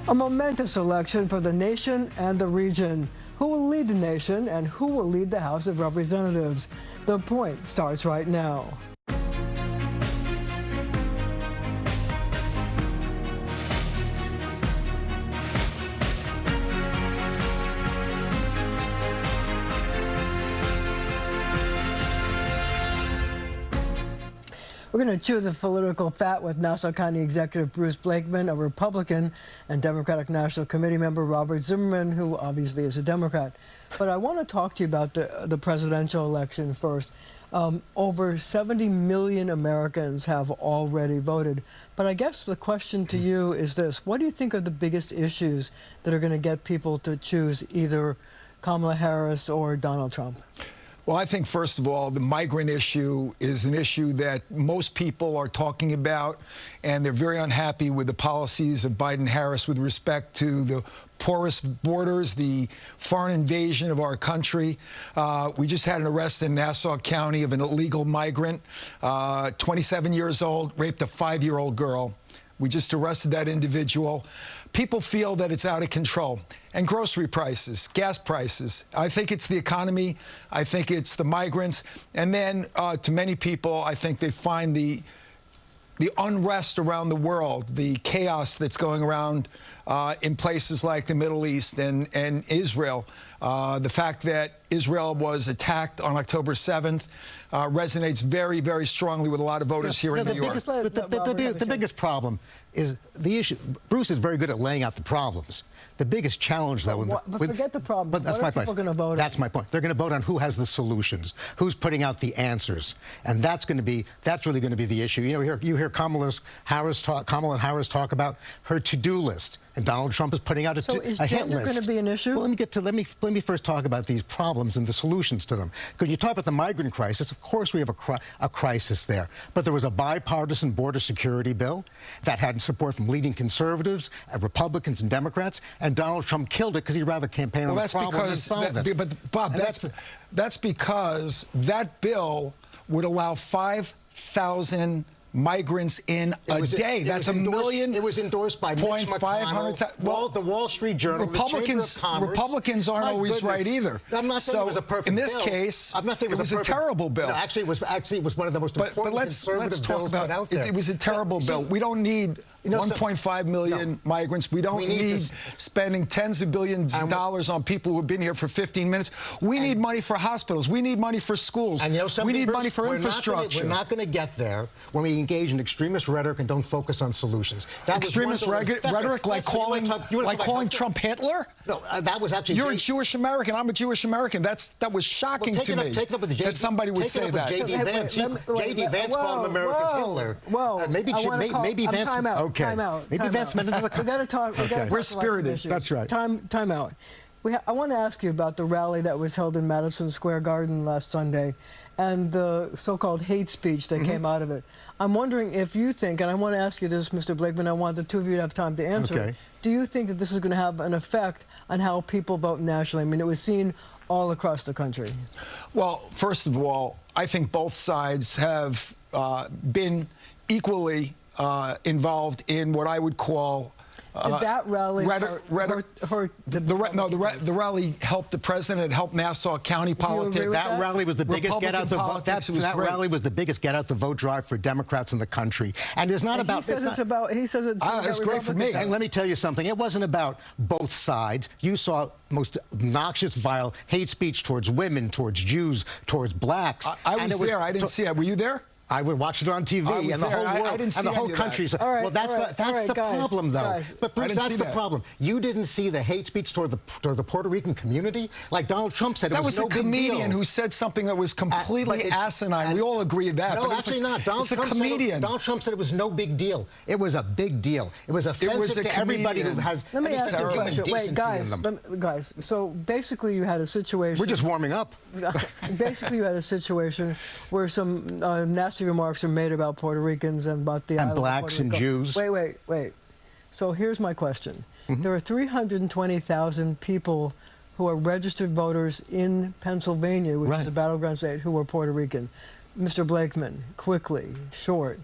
A momentous election for the nation and the region. Who will lead the nation and who will lead the House of Representatives? The Point starts right now. We're going to chew the political fat with Nassau County Executive Bruce Blakeman, a Republican, and Democratic National Committee member Robert Zimmerman, who obviously is a Democrat. But I want to talk to you about the presidential election first. Over 70 million Americans have already voted. But I guess the question to you is this. What do you think are the biggest issues that are going to get people to choose either Kamala Harris or Donald Trump? Well, I think, first of all, the migrant issue is an issue that most people are talking about, and they're very unhappy with the policies of Biden-Harris with respect to the porous borders, the foreign invasion of our country. We just had an arrest in Nassau County of an illegal migrant, 27 years old, raped a 5-year-old girl. We just arrested that individual. People feel that it's out of control. And grocery prices, gas prices. I think it's the economy. I think it's the migrants. And then to many people, I think they find the unrest around the world, the chaos that's going around in places like the Middle East and Israel. The fact that Israel was attacked on October 7th resonates very, very strongly with a lot of voters here in New York. The biggest problem is the issue. Bruce is very good at laying out the problems. The biggest challenge, though, but forget the problem. But that's my point. People going to vote? That's my point. They're going to vote on who has the solutions, who's putting out the answers, and that's really going to be the issue. You hear Kamala Harris talk about her to-do list, and Donald Trump is putting out a hit list. So is gender going to be an issue? Well, let me first talk about these problems and the solutions to them. Because you talk about the migrant crisis. Of course, we have a crisis there, but there was a bipartisan border security bill that had support from leading conservatives, Republicans, and Democrats, and Donald Trump killed it because he'd rather campaign on the problem than solve it. But Bob, that's because that bill would allow 5,000 migrants in a day. That's a million. It was endorsed by Mitch McConnell. Well, the Wall Street Journal, Republicans aren't always right either. I'm not saying it was a perfect bill. In this case, I'm not saying it was a terrible bill. No, actually, it was one of the most important conservative bills put out there. It was a terrible bill. We don't need 1.5 million migrants. We don't need spending tens of billions of dollars on people who have been here for 15 minutes. We need money for hospitals. We need money for schools. We need money for infrastructure. We're not going to get there when we engage in extremist rhetoric and don't focus on solutions. Extremist rhetoric like calling Trump Hitler? No, that was actually... You're a Jewish American. I'm a Jewish American. That was shocking to me that somebody would say that. J.D. Vance called him America's Hitler. Maybe Vance... Okay. Time out. Maybe Vance meant it. We got to talk. We're spirited. That's right. Time out. I want to ask you about the rally that was held in Madison Square Garden last Sunday, and the so-called hate speech that came out of it. I'm wondering if you think, and I want to ask you this, Mr. Blakeman. I want the two of you to have time to answer. Okay. Do you think that this is going to have an effect on how people vote nationally? I mean, it was seen all across the country. Well, first of all, I think both sides have been equally involved in what I would call did that rally the rally helped the president. It helped Nassau County politics. That rally was the biggest get out the vote. That rally was the biggest get out the vote drive for Democrats in the country. And it's not about. He says it's great for me. And let me tell you something. It wasn't about both sides. You saw most obnoxious, vile hate speech towards women, towards Jews, towards blacks. I was there. I didn't see it. Were you there? I would watch it on TV, and the whole world, and the whole country. Well, that's the problem, though. But Bruce, that's the problem. You didn't see the hate speech toward the Puerto Rican community, like Donald Trump said. That was a comedian who said something that was completely asinine. We all agree with that. No, actually not. Donald Trump said it was no big deal. It was a big deal. It was offensive to everybody who has any sense of human decency in them. Guys, so basically you had a situation. We're just warming up. Basically, you had a situation where some nasty remarks are made about Puerto Ricans and about the and blacks and Jews. Wait. So here's my question. There are 320,000 people who are registered voters in Pennsylvania, which is a battleground state, who are Puerto Rican. Mr. Blakeman, quickly, short,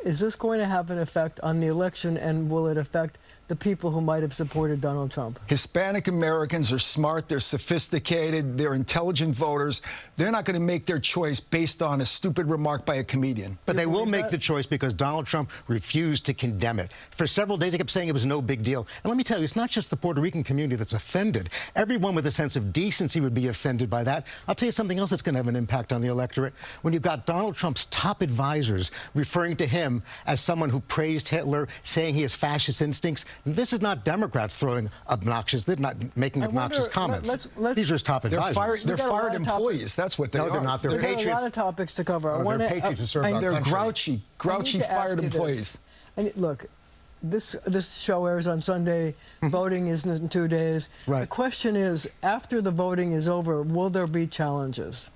is this going to have an effect on the election, and will it affect the people who might have supported Donald Trump? Hispanic Americans are smart, they're sophisticated, they're intelligent voters. They're not going to make their choice based on a stupid remark by a comedian. But they will make the choice because Donald Trump refused to condemn it. For several days, he kept saying it was no big deal. And let me tell you, it's not just the Puerto Rican community that's offended. Everyone with a sense of decency would be offended by that. I'll tell you something else that's going to have an impact on the electorate. When you've got Donald Trump's top advisors referring to him as someone who praised Hitler, saying he has fascist instincts, this is not Democrats throwing obnoxious, they're not making obnoxious comments. These are his top advisors. They're fired employees. That's what they are. No, they're not. They're patriots. There are a lot of topics to cover. They're patriots who serve our They're country. grouchy fired employees. And look, this show airs on Sunday. Voting is in 2 days. Right. The question is, after the voting is over, will there be challenges?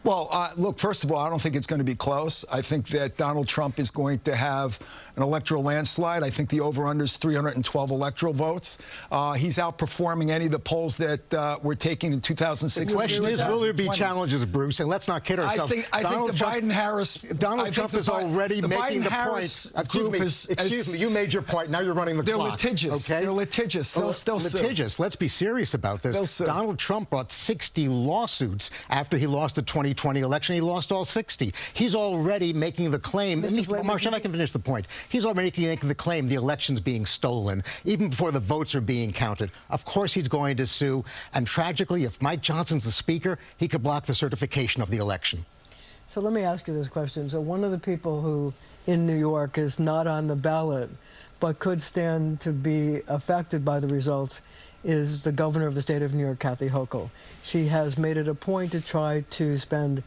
Well, look, first of all, I don't think it's going to be close. I think that Donald Trump is going to have an electoral landslide. I think the over-under is 312 electoral votes. He's outperforming any of the polls that were taken in 2016. The question is, will there be challenges, Bruce? And let's not kid ourselves. I think the Biden-Harris... Donald Trump is already making the point. Excuse me, you made your point. Now you're running the clock. They're litigious. Okay? They're litigious. They'll litigious. Let's be serious about this. Donald Trump brought 60 lawsuits after he lost the 2020 election. He lost all 60. He's already making the claim. Marcia, if I can finish the point. He's already making the claim the election's being stolen, even before the votes are being counted. Of course he's going to sue. And tragically, if Mike Johnson's the speaker, he could block the certification of the election. So let me ask you this question. So one of the people who in New York is not on the ballot, but could stand to be affected by the results, is the governor of the state of New York, Kathy Hochul. She has made it a point to try to spend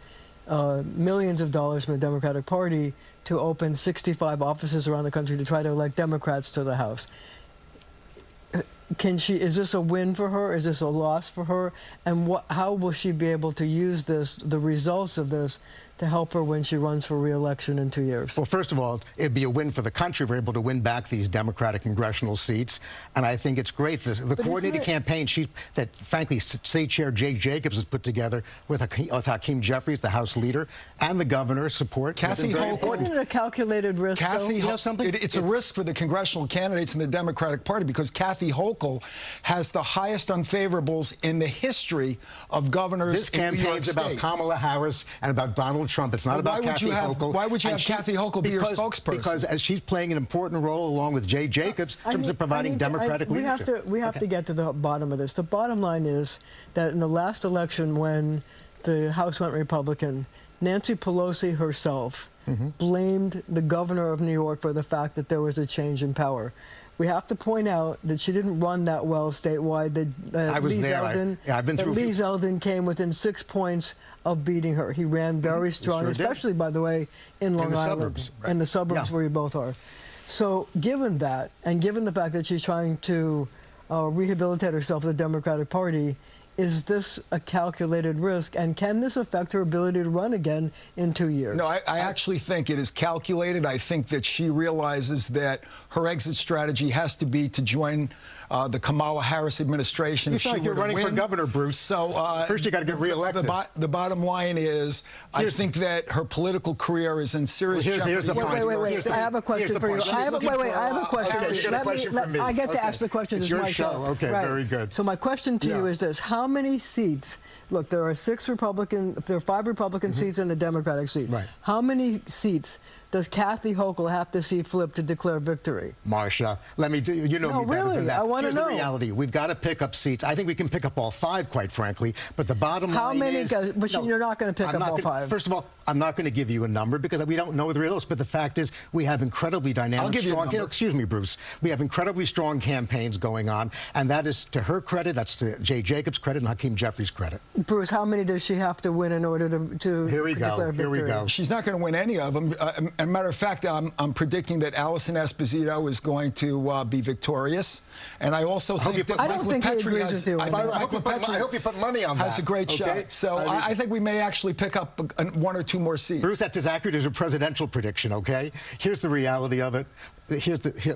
millions of dollars from the Democratic Party to open 65 offices around the country to try to elect Democrats to the House. Is this a win for her? Is this a loss for her? And how will she be able to use the results of this, to help her when she runs for re-election in 2 years? Well, first of all, it'd be a win for the country if we're able to win back these Democratic congressional seats. And I think it's great. The coordinated campaign that, frankly, State Chair Jay Jacobs has put together with Hakeem Jeffries, the House leader, and the governor support. Kathy Hochul. Isn't it a calculated risk, Kathy, though? It's a risk for the congressional candidates in the Democratic Party because Kathy Hochul has the highest unfavorables in the history of governors This in New York campaign's State. about Kamala Harris and about Donald Trump. It's not about Kathy Hochul. Why would you have Kathy Hochul be your spokesperson? Because as she's playing an important role along with Jay Jacobs in terms of providing Democratic leadership. We have to get to the bottom of this. The bottom line is that in the last election when the House went Republican, Nancy Pelosi herself blamed the governor of New York for the fact that there was a change in power. We have to point out that she didn't run that well statewide. I was there. I've been through. Lee Zeldin came within 6 points of beating her. He ran very strong, especially, by the way, in Long Island. Suburbs, right. In the suburbs where you both are. So given that, and given the fact that she's trying to rehabilitate herself in the Democratic Party, is this a calculated risk? And can this affect her ability to run again in 2 years? No, I actually think it is calculated. I think that she realizes that her exit strategy has to be to join the Kamala Harris administration. You sound like you're running for governor, Bruce. So first you got to get reelected. The bottom line is, I think that her political career is in serious jeopardy. Here's the point. Wait. I have a question for you. I have a question. Okay, you got a question for me. I get to ask the question. It's your show. Okay, very good. So my question to you is this: how many seats? Look, there are 5 Republican seats and a Democratic seat. Right. How many seats does Kathy Hochul have to see flip to declare victory? Marcia, let me do. You know me better than that. I want to know. Here's the reality: we've got to pick up seats. I think we can pick up all 5, quite frankly. But the bottom line is, but you're not going to pick up all 5. First of all, I'm not going to give you a number because we don't know the results. But the fact is, we have incredibly dynamic, I'll give you a number. Excuse me, Bruce. We have incredibly strong campaigns going on, and that is to her credit. That's to Jay Jacobs' credit and Hakeem Jeffries' credit. Bruce, how many does she have to win in order to declare victory? Here we go. She's not going to win any of them. As a matter of fact, I'm predicting that Allison Esposito is going to be victorious, and I also think that Mike LaPetri has. I hope you put money on that. Has a great shot. So I think we may actually pick up 1 or 2 more seats. Bruce, that's as accurate as a presidential prediction. Okay, here's the reality of it.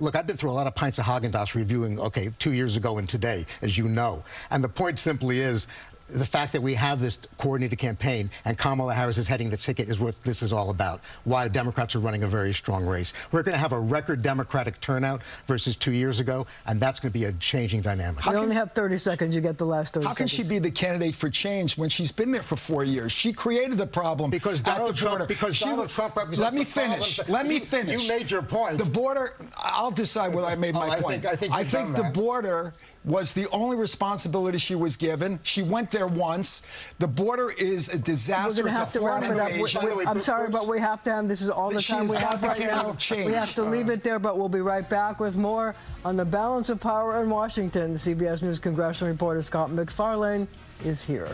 Look, I've been through a lot of pints of Haagen-Dazs reviewing, 2 years ago and today, as you know. And the point simply is, the fact that we have this coordinated campaign and Kamala Harris is heading the ticket is what this is all about, why Democrats are running a very strong race. We're going to have a record Democratic turnout versus 2 years ago, and that's going to be a changing dynamic. You only have 30 seconds. You get the last 30 seconds. How can she be the candidate for change when she's been there for 4 years? She created the problem because Donald Trump represents Let me finish. Let me finish. You made your point. The border, I'll decide whether I made my point. I think the border was the only responsibility she was given. She went there once. The border is a disaster. We're going to have to wrap it up. I'm sorry, but we have to end. This is all the time we have right now. We have to leave it there, but we'll be right back with more on the balance of power in Washington. CBS News congressional reporter Scott MacFarlane is here.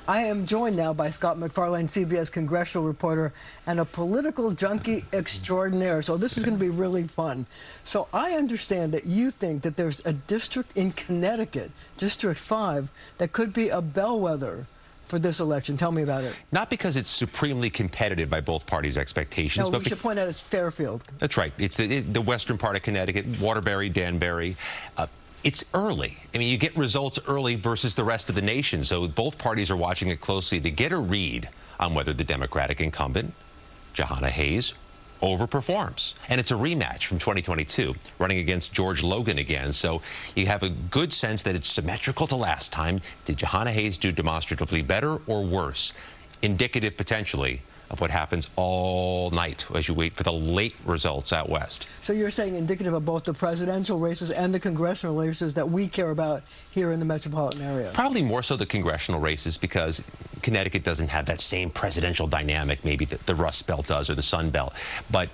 I am joined now by Scott MacFarlane, CBS congressional reporter and a political junkie extraordinaire. So this is going to be really fun. So I understand that you think that there's a district in Connecticut, District 5, that could be a bellwether for this election. Tell me about it. Not because it's supremely competitive by both parties' expectations. No, but we should point out it's Fairfield. That's right. It's the western part of Connecticut, Waterbury, Danbury. It's early. I mean, you get results early versus the rest of the nation, so both parties are watching it closely to get a read on whether the Democratic incumbent, Jahana Hayes, overperforms. And it's a rematch from 2022, running against George Logan again, so you have a good sense that it's symmetrical to last time. Did Jahana Hayes do demonstratively better or worse? Indicative, potentially, of what happens all night as you wait for the late results out west. So you're saying indicative of both the presidential races and the congressional races that we care about here in the metropolitan area? Probably more so the congressional races, because Connecticut doesn't have that same presidential dynamic maybe that the Rust Belt does or the Sun Belt. But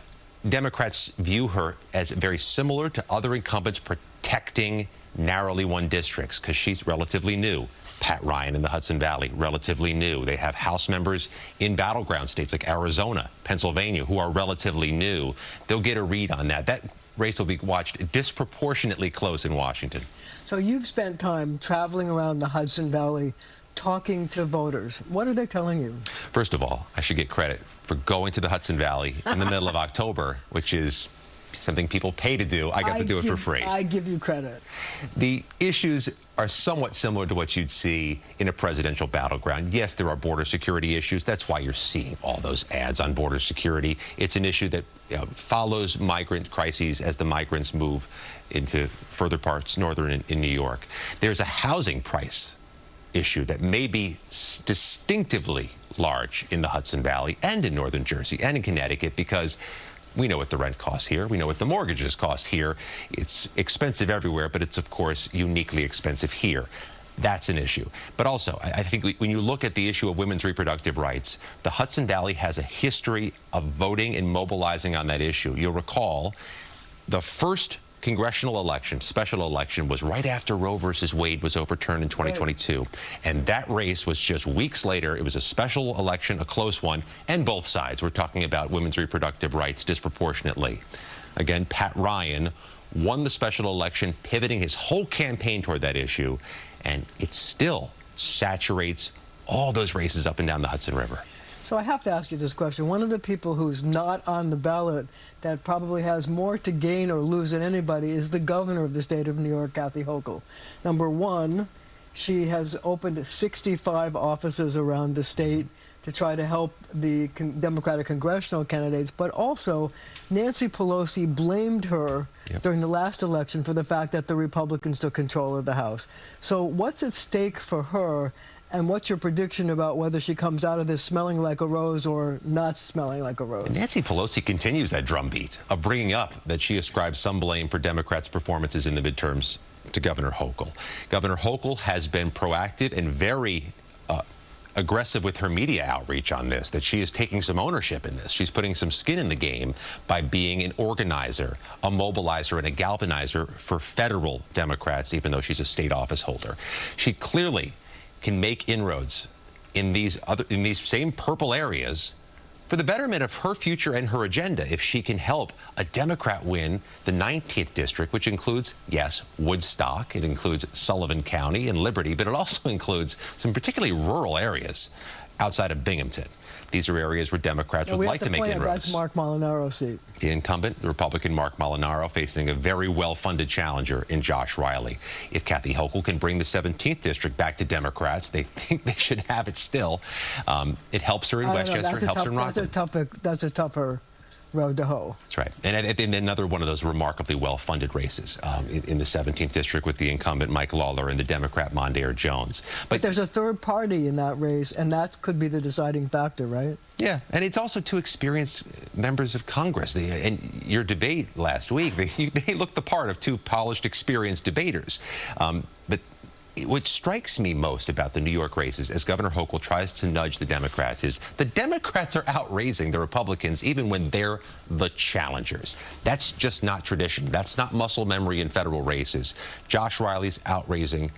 Democrats view her as very similar to other incumbents protecting narrowly won districts because she's relatively new. Pat Ryan in the Hudson Valley, relatively new. They have House members in battleground states like Arizona, Pennsylvania, who are relatively new. They'll get a read on that. That race will be watched disproportionately close in Washington. So you've spent time traveling around the Hudson Valley talking to voters. What are they telling you? First of all, I should get credit for going to the Hudson Valley in the middle of October, which is something people pay to do. I got to do it for free. I give you credit. The issues are somewhat similar to what you'd see in a presidential battleground. Yes, there are border security issues. That's why you're seeing all those ads on border security. It's an issue that follows migrant crises as the migrants move into further parts northern in New York. There's a housing price issue that may be distinctively large in the Hudson Valley and in northern Jersey and in Connecticut, because we know what the rent costs here. We know what the mortgages cost here. It's expensive everywhere, but it's, of course, uniquely expensive here. That's an issue. But also, I think when you look at the issue of women's reproductive rights, the Hudson Valley has a history of voting and mobilizing on that issue. You'll recall the first congressional election, special election, was right after Roe versus Wade was overturned in 2022. Right. And that race was just weeks later. It was a special election, a close one, and both sides were talking about women's reproductive rights disproportionately. Again, Pat Ryan won the special election, pivoting his whole campaign toward that issue, and it still saturates all those races up and down the Hudson River. So I have to ask you this question. One of the people who's not on the ballot that probably has more to gain or lose than anybody is the governor of the state of New York, Kathy Hochul. Number one, she has opened 65 offices around the state to try to help the Democratic congressional candidates, but also Nancy Pelosi blamed her during the last election for the fact that the Republicans took control of the House. So what's at stake for her? And what's your prediction about whether she comes out of this smelling like a rose or not smelling like a rose? Nancy Pelosi continues that drumbeat of bringing up that she ascribes some blame for Democrats' performances in the midterms to Governor Hochul. Governor Hochul has been proactive and very aggressive with her media outreach on this, that she is taking some ownership in this. She's putting some skin in the game by being an organizer, a mobilizer, and a galvanizer for federal Democrats, even though she's a state office holder. She clearly can make inroads in these same purple areas for the betterment of her future and her agenda if she can help a Democrat win the 19th district, which includes, yes, Woodstock, it includes Sullivan County and Liberty, but it also includes some particularly rural areas. outside of Binghamton. These are areas where Democrats would like to make inroads. That's Mark Molinaro's seat. The incumbent, the Republican Mark Molinaro, facing a very well-funded challenger in Josh Riley. If Kathy Hochul can bring the 17th district back to Democrats, they think they should have it still. It helps her in Westchester. It helps her in Rockland. That's a tougher road to hoe. That's right. And another one of those remarkably well-funded races in the 17th district with the incumbent Mike Lawler and the Democrat Mondaire Jones. But there's a third party in that race, and that could be the deciding factor, right? Yeah, and it's also two experienced members of Congress. And your debate last week, they looked the part of two polished, experienced debaters. But what strikes me most about the New York races, as Governor Hochul tries to nudge the Democrats, is the Democrats are outraising the Republicans even when they're the challengers. That's just not tradition. That's not muscle memory in federal races. Josh Riley's outraising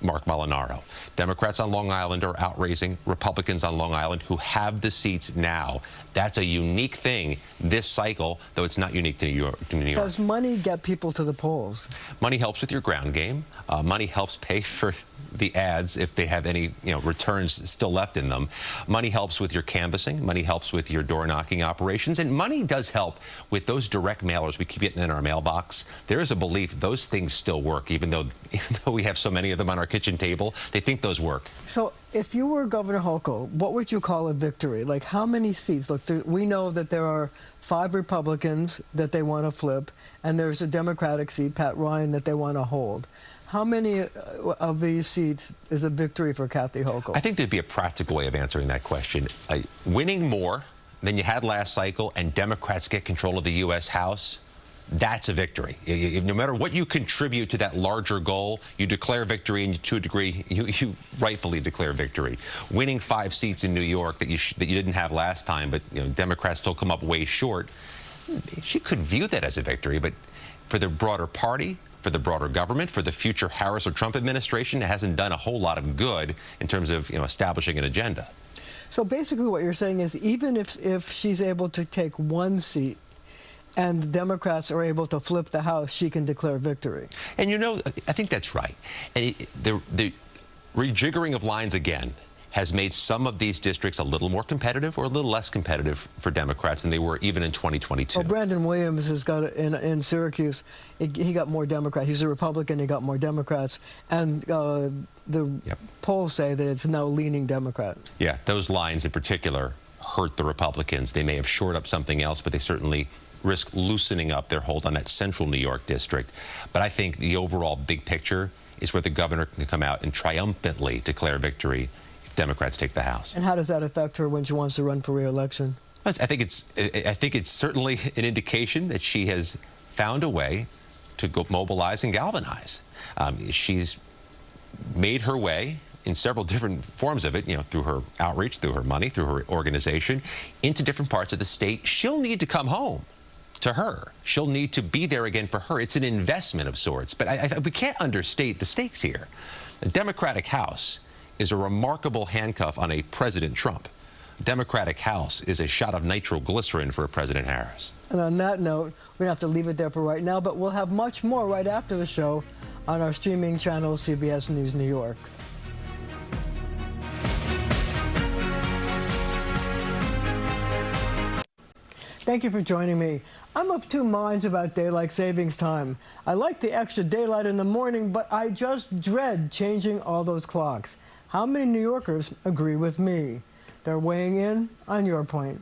Mark Molinaro. Democrats on Long Island are outraising Republicans on Long Island who have the seats now. That's a unique thing this cycle, though it's not unique to New York. Does money get people to the polls? Money helps with your ground game. Money helps pay for the ads if they have any returns still left in them. Money helps with your canvassing. Money helps with your door knocking operations. And money does help with those direct mailers we keep getting in our mailbox. There is a belief those things still work, even though we have so many of them on our kitchen table. They think those work. So if you were Governor Hochul, what would you call a victory? Like, how many seats? Look, we know that there are 5 Republicans that they want to flip, and there's a Democratic seat, Pat Ryan, that they want to hold. How many of these seats is a victory for Kathy Hochul? I think there'd be a practical way of answering that question. Winning more than you had last cycle and Democrats get control of the U.S. House, that's a victory. No matter what you contribute to that larger goal, you declare victory, and to a degree, you rightfully declare victory. Winning 5 seats in New York that you didn't have last time, but Democrats still come up way short, she could view that as a victory. But for the broader party, for the broader government, for the future Harris or Trump administration, it hasn't done a whole lot of good in terms of establishing an agenda. So basically what you're saying is even if she's able to take 1 seat and the Democrats are able to flip the House, she can declare victory. And I think that's right. And the rejiggering of lines again has made some of these districts a little more competitive or a little less competitive for Democrats than they were even in 2022. Well, Brandon Williams has got in Syracuse. He got more Democrats. He's a Republican. He got more Democrats, and the polls say that it's now leaning Democrat. Yeah, those lines in particular hurt the Republicans. They may have shored up something else, but they certainly risk loosening up their hold on that central New York district. But I think the overall big picture is where the governor can come out and triumphantly declare victory if Democrats take the House. And how does that affect her when she wants to run for re-election? I think it's certainly an indication that she has found a way to go mobilize and galvanize. She's made her way in several different forms of it, through her outreach, through her money, through her organization, into different parts of the state. She'll need to come home to her. She'll need to be there again for her. It's an investment of sorts. But we can't understate the stakes here. The Democratic House is a remarkable handcuff on a President Trump. The Democratic House is a shot of nitroglycerin for President Harris. And on that note, we're going to have to leave it there for right now, but we'll have much more right after the show on our streaming channel, CBS News New York. Thank you for joining me. I'm of 2 minds about daylight savings time. I like the extra daylight in the morning, but I just dread changing all those clocks. How many New Yorkers agree with me? They're weighing in on your point.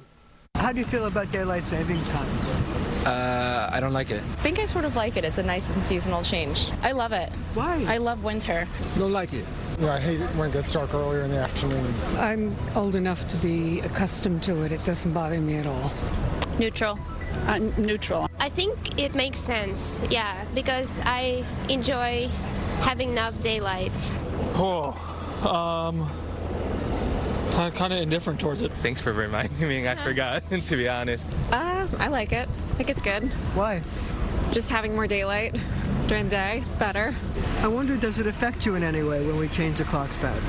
How do you feel about daylight savings time? I don't like it. I think I sort of like it. It's a nice and seasonal change. I love it. Why? I love winter. Don't like it. Yeah, I hate it when it gets dark earlier in the afternoon. I'm old enough to be accustomed to it. It doesn't bother me at all. Neutral. Neutral. I think it makes sense, yeah, because I enjoy having enough daylight. I'm kind of indifferent towards it. Thanks for reminding me. I forgot, to be honest. I like it. I think it's good. Why? Just having more daylight during the day. It's better. I wonder, does it affect you in any way when we change the clocks back?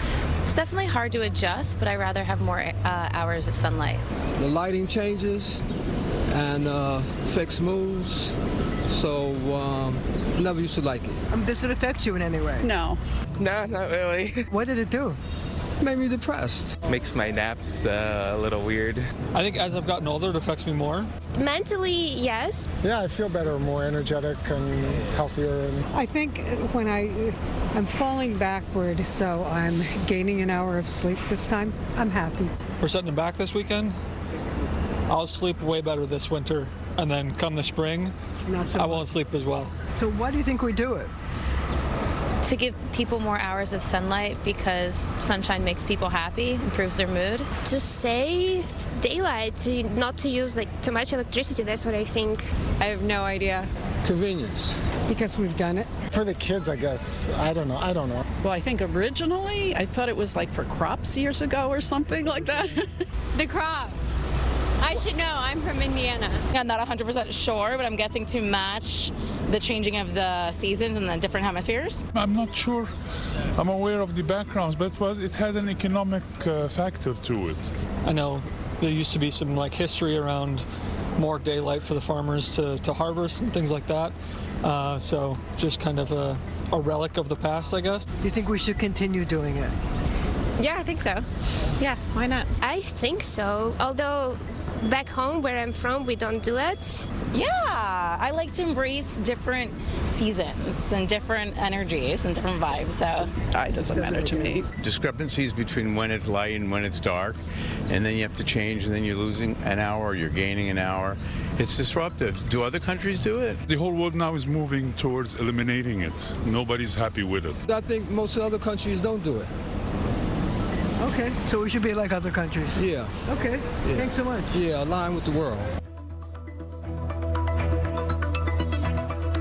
It's definitely hard to adjust, but I rather have more hours of sunlight. The lighting changes and fixed moves, so never used to like it. Does it affect you in any way? No. Nah, not really. What did it do? Made me depressed. Makes my naps a little weird. I think as I've gotten older, it affects me more. Mentally, yes. Yeah, I feel better, more energetic and healthier. And I think when I'm falling backward, so I'm gaining an hour of sleep this time, I'm happy. We're setting it back this weekend. I'll sleep way better this winter, and then come the spring, I won't sleep as well. So why do you think we do it? To give people more hours of sunlight because sunshine makes people happy, improves their mood. To save daylight, not to use too much electricity, that's what I think. I have no idea. Convenience. Because we've done it. for the kids, I guess. I don't know. Well, I think originally, I thought it was like for crops years ago or something like that. The crops. I should know. I'm from Indiana. I'm not 100% sure, but I'm guessing to match the changing of the seasons in the different hemispheres. I'm not sure. I'm aware of the backgrounds, but it had an economic factor to it. I know there used to be some history around more daylight for the farmers to harvest and things like that. So just kind of a relic of the past, I guess. Do you think we should continue doing it? Yeah, I think so. Yeah, why not? I think so. Although back home where I'm from, we don't do it. Yeah, I like to embrace different seasons and different energies and different vibes, so. It doesn't matter to me. Discrepancies between when it's light and when it's dark, and then you have to change, and then you're losing an hour or you're gaining an hour. It's disruptive. Do other countries do it? The whole world now is moving towards eliminating it. Nobody's happy with it. I think most other countries don't do it. Okay, so we should be like other countries. Yeah. Okay, Yeah. Thanks so much. Yeah, align with the world.